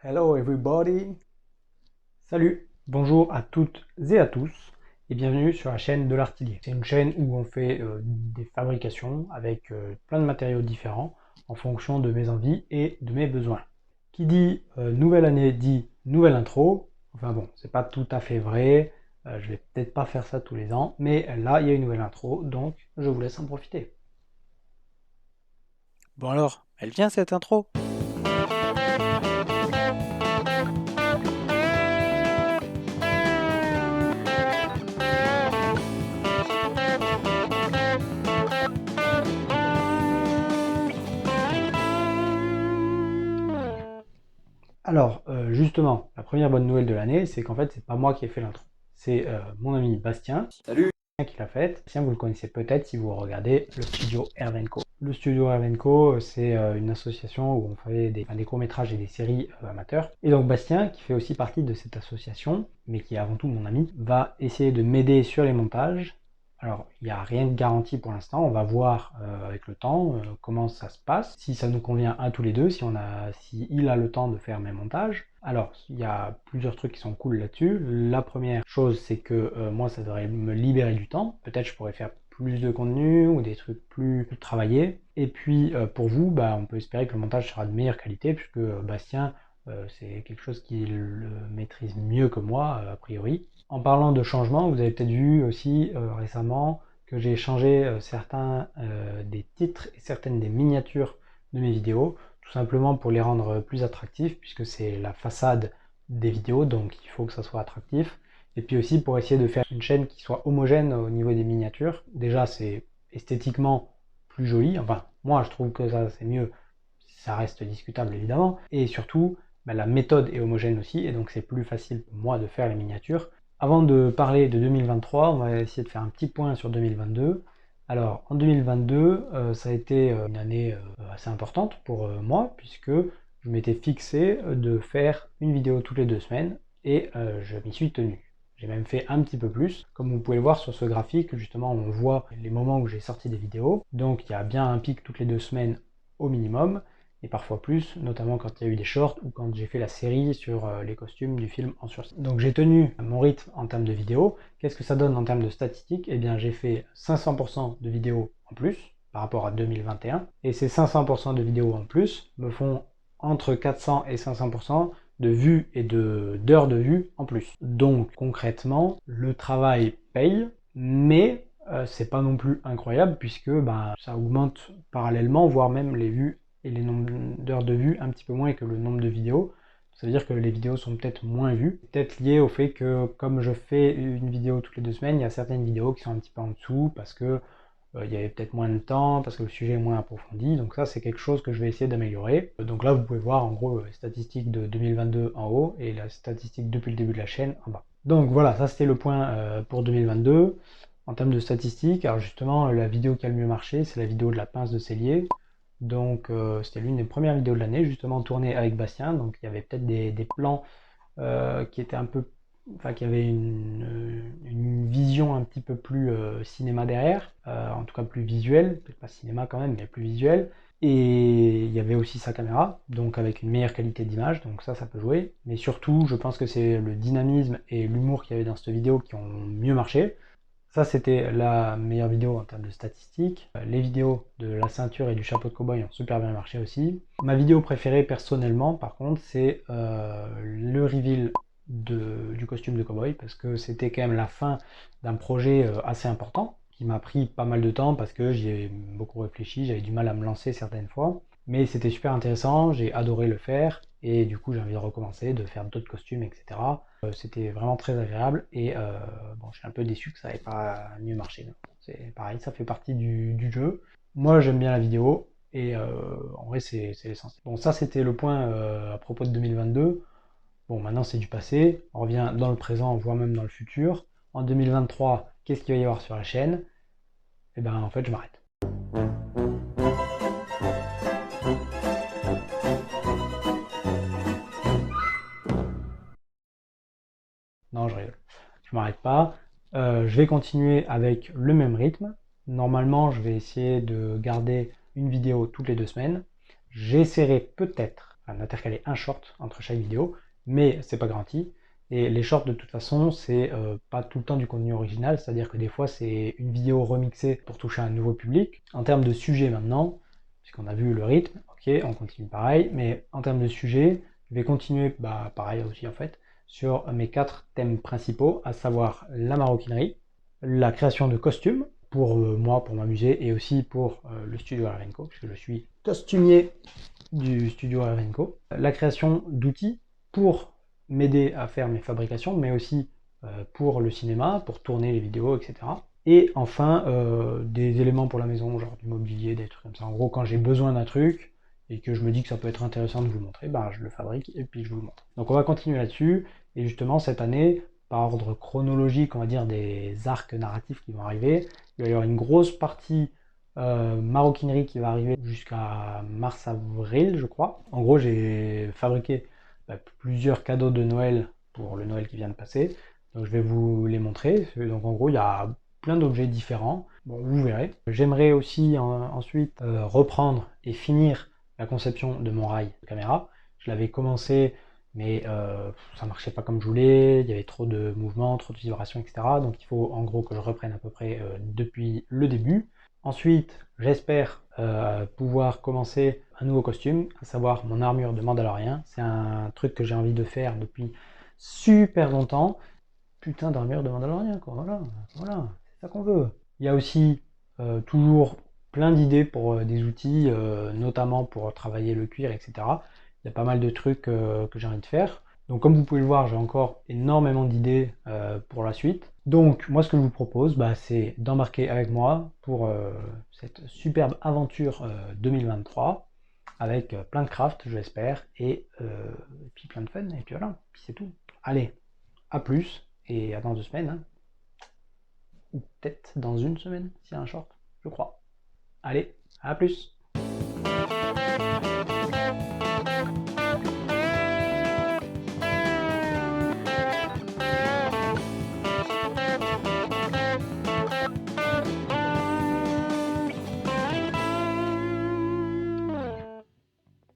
Hello everybody! Salut, bonjour à toutes et à tous et bienvenue sur la chaîne de l'artilier. C'est une chaîne où on fait des fabrications avec plein de matériaux différents en fonction de mes envies et de mes besoins. Qui dit nouvelle année dit nouvelle intro. Enfin bon, c'est pas tout à fait vrai, je vais peut-être pas faire ça tous les ans, mais là il y a une nouvelle intro, donc je vous laisse en profiter. Bon alors, elle vient cette intro? Alors, justement, la première bonne nouvelle de l'année, c'est qu'en fait, c'est pas moi qui ai fait l'intro. C'est mon ami Bastien Salut! qui l'a faite. Bastien, vous le connaissez peut-être si vous regardez le studio Hervenco. Le studio Hervenco, c'est une association où on fait des courts-métrages et des séries amateurs. Et donc Bastien, qui fait aussi partie de cette association, mais qui est avant tout mon ami, va essayer de m'aider sur les montages. Alors, il n'y a rien de garanti pour l'instant, on va voir avec le temps comment ça se passe, si ça nous convient à tous les deux, si il a le temps de faire mes montages. Alors, il y a plusieurs trucs qui sont cool là-dessus. La première chose, c'est que moi, ça devrait me libérer du temps. Peut-être je pourrais faire plus de contenu ou des trucs plus travaillés. Et puis, pour vous, bah, on peut espérer que le montage sera de meilleure qualité, puisque Bastien, c'est quelque chose qu'il maîtrise mieux que moi, a priori. En parlant de changement, vous avez peut-être vu aussi récemment que j'ai changé certains des titres et certaines des miniatures de mes vidéos, tout simplement pour les rendre plus attractifs, puisque c'est la façade des vidéos, donc il faut que ça soit attractif. Et puis aussi pour essayer de faire une chaîne qui soit homogène au niveau des miniatures. Déjà, c'est esthétiquement plus joli, enfin, moi je trouve que ça c'est mieux, ça reste discutable évidemment. Et surtout, bah, la méthode est homogène aussi, et donc c'est plus facile pour moi de faire les miniatures. Avant de parler de 2023, on va essayer de faire un petit point sur 2022. Alors, en 2022, ça a été une année assez importante pour moi, puisque je m'étais fixé de faire une vidéo toutes les 2 semaines, et je m'y suis tenu. J'ai même fait un petit peu plus. Comme vous pouvez le voir sur ce graphique, justement, on voit les moments où j'ai sorti des vidéos. Donc, il y a bien un pic toutes les 2 semaines au minimum, et parfois plus, notamment quand il y a eu des shorts ou quand j'ai fait la série sur les costumes du film en sursis. Donc j'ai tenu mon rythme en termes de vidéos. Qu'est-ce que ça donne en termes de statistiques? Eh bien j'ai fait 500% de vidéos en plus par rapport à 2021, et ces 500% de vidéos en plus me font entre 400 et 500% de vues et d'heures de vues en plus. Donc concrètement, le travail paye, mais c'est pas non plus incroyable puisque bah, ça augmente parallèlement, voire même les vues et les nombres d'heures de vues un petit peu moins que le nombre de vidéos. Ça veut dire que les vidéos sont peut-être moins vues, peut-être lié au fait que comme je fais une vidéo toutes les 2 semaines, il y a certaines vidéos qui sont un petit peu en dessous parce que il y avait peut-être moins de temps, parce que le sujet est moins approfondi. Donc ça, c'est quelque chose que je vais essayer d'améliorer. Donc là, vous pouvez voir en gros les statistiques de 2022 en haut et la statistique depuis le début de la chaîne en bas. Donc voilà, ça c'était le point pour 2022. En termes de statistiques, alors justement, la vidéo qui a le mieux marché, c'est la vidéo de la pince de cellier. Donc c'était l'une des premières vidéos de l'année, justement tournée avec Bastien. Donc il y avait peut-être des plans qui étaient un peu, enfin qui avaient une vision un petit peu plus cinéma derrière, en tout cas plus visuelle, peut-être pas cinéma quand même, mais plus visuel. Et il y avait aussi sa caméra, donc avec une meilleure qualité d'image, donc ça peut jouer. Mais surtout, je pense que c'est le dynamisme et l'humour qu'il y avait dans cette vidéo qui ont mieux marché. Ça, c'était la meilleure vidéo en termes de statistiques. Les vidéos de la ceinture et du chapeau de cow-boy ont super bien marché aussi. Ma vidéo préférée personnellement, par contre, c'est le reveal du costume de cow-boy, parce que c'était quand même la fin d'un projet assez important, qui m'a pris pas mal de temps parce que j'y ai beaucoup réfléchi, j'avais du mal à me lancer certaines fois. Mais c'était super intéressant, j'ai adoré le faire, et du coup j'ai envie de recommencer, de faire d'autres costumes, etc. C'était vraiment très agréable, et bon, je suis un peu déçu que ça n'ait pas mieux marché. C'est pareil, ça fait partie du jeu. Moi j'aime bien la vidéo, et en vrai c'est l'essentiel. Bon, ça c'était le point à propos de 2022. Bon, maintenant c'est du passé, on revient dans le présent, voire même dans le futur. En 2023, qu'est-ce qu'il va y avoir sur la chaîne? Et ben en fait je m'arrête. Non, je rigole. Je m'arrête pas. Je vais continuer avec le même rythme. Normalement, je vais essayer de garder une vidéo toutes les 2 semaines. J'essaierai peut-être, d'intercaler un short entre chaque vidéo, mais c'est pas garanti. Et les shorts, de toute façon, c'est pas tout le temps du contenu original, c'est-à-dire que des fois, c'est une vidéo remixée pour toucher un nouveau public. En termes de sujet maintenant, puisqu'on a vu le rythme, ok, on continue pareil, mais en termes de sujet, je vais continuer pareil aussi en fait, sur mes 4 thèmes principaux, à savoir la maroquinerie, la création de costumes, pour moi, pour m'amuser, et aussi pour le studio Ravenco, puisque je suis costumier du studio Ravenco, la création d'outils pour m'aider à faire mes fabrications, mais aussi pour le cinéma, pour tourner les vidéos, etc. Et enfin, des éléments pour la maison, genre du mobilier, des trucs comme ça. En gros, quand j'ai besoin d'un truc et que je me dis que ça peut être intéressant de vous le montrer, je le fabrique et puis je vous le montre. Donc on va continuer là-dessus. Et justement, cette année, par ordre chronologique, on va dire, des arcs narratifs qui vont arriver, il va y avoir une grosse partie maroquinerie qui va arriver jusqu'à mars-avril, je crois. En gros, j'ai fabriqué plusieurs cadeaux de Noël pour le Noël qui vient de passer. Donc je vais vous les montrer. Donc en gros, il y a plein d'objets différents. Bon, vous verrez. J'aimerais aussi ensuite reprendre et finir la conception de mon rail de caméra. Je l'avais commencé, mais ça marchait pas comme je voulais. Il y avait trop de mouvements, trop de vibrations, etc. Donc il faut en gros que je reprenne à peu près depuis le début. Ensuite, j'espère pouvoir commencer un nouveau costume, à savoir mon armure de Mandalorien. C'est un truc que j'ai envie de faire depuis super longtemps. Putain d'armure de Mandalorien, quoi. Voilà, c'est ça qu'on veut. Il y a aussi toujours plein d'idées pour des outils, notamment pour travailler le cuir, etc. Il y a pas mal de trucs que j'ai envie de faire. Donc comme vous pouvez le voir, j'ai encore énormément d'idées pour la suite. Donc moi ce que je vous propose, c'est d'embarquer avec moi pour cette superbe aventure 2023 avec plein de craft, je l'espère, et puis plein de fun, et puis voilà, puis c'est tout. Allez, à plus, et à dans 2 semaines, hein. Ou peut-être dans une semaine, s'il y a un short, je crois. Allez, à plus.